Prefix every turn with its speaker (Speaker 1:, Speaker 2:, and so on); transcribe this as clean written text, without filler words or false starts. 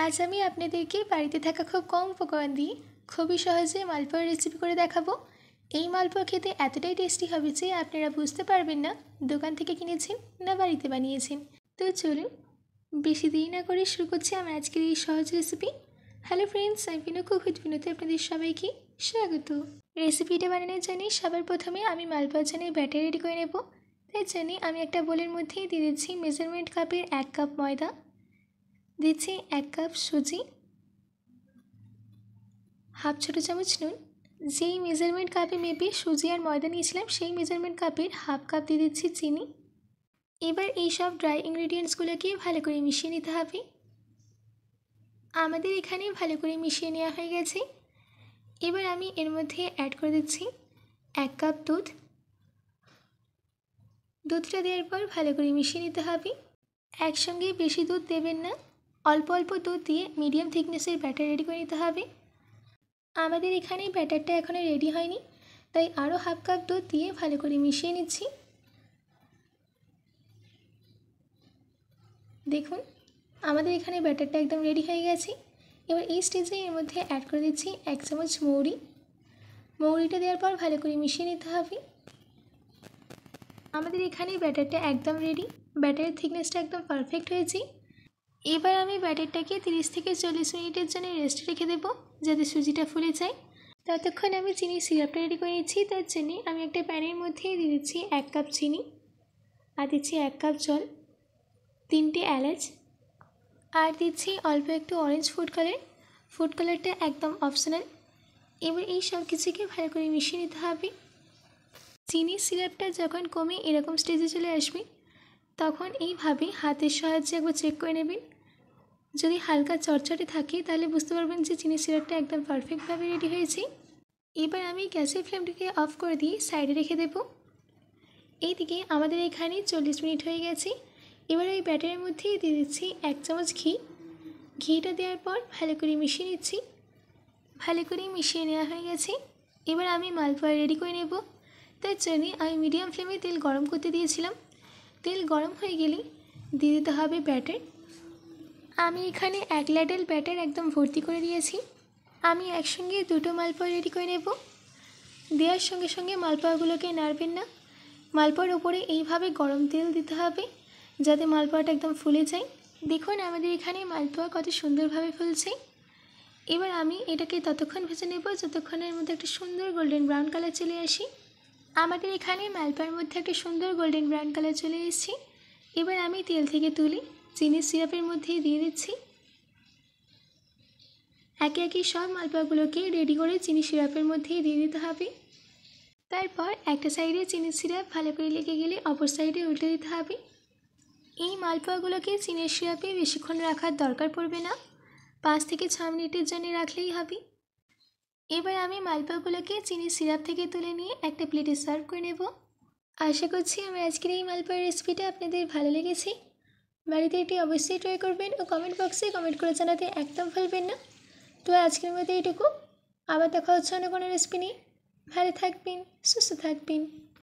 Speaker 1: আজ আমি আপনাদেরকে বাড়িতে থাকা খুব কম উপকরণ দিয়ে খুবই সহজে মালপোয়ার রেসিপি করে দেখাবো। এই মালপোয়া খেতে এতটাই টেস্টি হবে যে আপনারা বুঝতে পারবেন না দোকান থেকে কিনেছেন না বাড়িতে বানিয়েছেন। তো চলুন বেশি দেরি না করে শুরু করছি আমার আজকের এই সহজ রেসিপি। হ্যালো ফ্রেন্ডস, আমি বিনু কুক উইথ বিনুতে আপনাদের সবাইকে স্বাগত। রেসিপিটা বানানোর জন্য সবার প্রথমে আমি মালপোয়ার জন্য ব্যাটার রেডি করে নেব। তাই জন্য আমি একটা বোলের মধ্যেই দিয়ে দিচ্ছি মেজারমেন্ট কাপের 1 কাপ ময়দা, দিচ্ছি 1 কাপ সুজি, হাফ ছোটো চামচ নুন। যেই মেজারমেন্ট কাপে মেপে সুজি আর ময়দা নিয়েছিলাম সেই মেজারমেন্ট কাপের হাফ কাপ দিয়ে দিচ্ছি চিনি। এবার এই সব ড্রাই ইনগ্রেডিয়েন্টসগুলোকে ভালো করে মিশিয়ে নিতে হবে। আমাদের এখানে ভালো করে মিশিয়ে নেওয়া হয়ে গেছে। এবার আমি এর মধ্যে অ্যাড করে দিচ্ছি 1 কাপ দুধ। দুধটা দেওয়ার পর ভালো করে মিশিয়ে নিতে হবে। একসঙ্গে বেশি দুধ দেবেন না, অল্প অল্প দুধ দিয়ে মিডিয়াম থিকনেসের ব্যাটার রেডি করে নিতে হবে। আমাদের এখানে ব্যাটারটা এখনও রেডি হয়নি, তাই আরও হাফ কাপ দুধ দিয়ে ভালো করে মিশিয়ে নিচ্ছি। দেখুন আমাদের এখানে ব্যাটারটা একদম রেডি হয়ে গেছে। এবার এই স্টেজে এর মধ্যে অ্যাড করে দিচ্ছি 1 চামচ মৌরি। মৌরিটা দেওয়ার পর ভালো করে মিশিয়ে নিতে হবে। আমাদের এখানে ব্যাটারটা একদম রেডি, ব্যাটারের থিকনেসটা একদম পারফেক্ট হয়েছে। এবার আমি ব্যাটারটাকে 30 থেকে 40 মিনিটের জন্য রেস্টে রেখে দেবো যাতে সুজিটা ফুলে যায়। ততক্ষণ আমি চিনির সিরাপটা রেডি করে নিচ্ছি। তার জন্যে আমি একটা প্যানের মধ্যে দিয়ে দিচ্ছি 1 কাপ চিনি, আর দিচ্ছি 1 কাপ জল, 3টে এলাচ, আর দিচ্ছি অল্প একটু অরেঞ্জ ফুড কালার। ফুড কালারটা একদম অপশনাল। এবার এই সব কিছুকে ভালো করে মিশিয়ে নিতে হবে। চিনির সিরাপটা যখন কমে এরকম স্টেজে চলে আসবে তখন এইভাবে হাতের সাহায্যে একবার চেক করে নেবেন। যদি হালকা চটচটে থাকে তাহলে বুঝতে পারবেন যে চিনির সিরাপটা একদম পারফেক্টভাবে রেডি হয়েছে। এবার আমি গ্যাসের ফ্লেমটাকে অফ করে দিয়ে সাইডে রেখে দেব। এইদিকে আমাদের এখানে 40 মিনিট হয়ে গেছে। এবার ওই ব্যাটারের মধ্যেই দিয়ে দিচ্ছি 1 চামচ ঘি। ঘিটা দেওয়ার পর ভালো করে মিশিয়ে নিচ্ছি। ভালো করে মিশিয়ে নেওয়া হয়ে গেছে। এবার আমি মালপোয়া রেডি করে নেব। তার জন্য আমি মিডিয়াম ফ্লেমে তেল গরম করতে দিয়েছিলাম। তেল গরম হয়ে গেলে দিয়ে দিতে হবে ব্যাটার। আমি এখানে 1 ল্যাডেল ব্যাটার একদম ভর্তি করে দিয়েছি। আমি একসঙ্গে 2টো মালপোয়া রেডি করে নেব। দেওয়ার সঙ্গে সঙ্গে মালপোয়াগুলোকে নাড়বেন না। মালপোয়ার ওপরে এইভাবে গরম তেল দিতে হবে যাতে মালপোয়াটা একদম ফুলে যায়। দেখুন আমাদের এখানে মালপোয়া কত সুন্দরভাবে ফুলছে। এবার আমি এটাকে ততক্ষণ ভেজে নেব যতক্ষণের মধ্যে একটা সুন্দর গোল্ডেন ব্রাউন কালার চলে আসি। আমাদের এখানে মালপোয়ার মধ্যে একটা সুন্দর গোল্ডেন ব্রাউন কালার চলে এসেছে। এবার আমি তেল থেকে তুলে চিনির সিরাপের মধ্যে দিয়ে দিচ্ছি। একে একে সব মালপোয়াগুলোকে রেডি করে চিনি সিরাপের মধ্যে দিয়ে দিতে হবে। তারপর একটা সাইডে চিনির সিরাপ ভালো করে লেগে গেলে অপর সাইডে উল্টে দিতে হবে। এই মালপোয়াগুলোকে চিনির সিরাপে বেশিক্ষণ রাখার দরকার পড়বে না, 5 থেকে 6 মিনিটের জন্য রাখলেই হবে। এবার আমি মালপোয়াগুলোকে চিনির সিরাপ থেকে তুলে নিয়ে একটা প্লেটে সার্ভ করে নেব। আশা করছি আমার আজকের এই মালপোয়ার রেসিপিটা আপনাদের ভালো লেগেছে। বাড়িতে এটি অবশ্যই ট্রাই করবেন ও কমেন্ট বক্সে কমেন্ট করে জানাতে একদম ভুলবেন না। তো আজকের মতো এইটুকু, আবার দেখা হচ্ছে অন্য কোনো রেসিপি নিয়ে। ভালো থাকবেন, সুস্থ থাকবেন।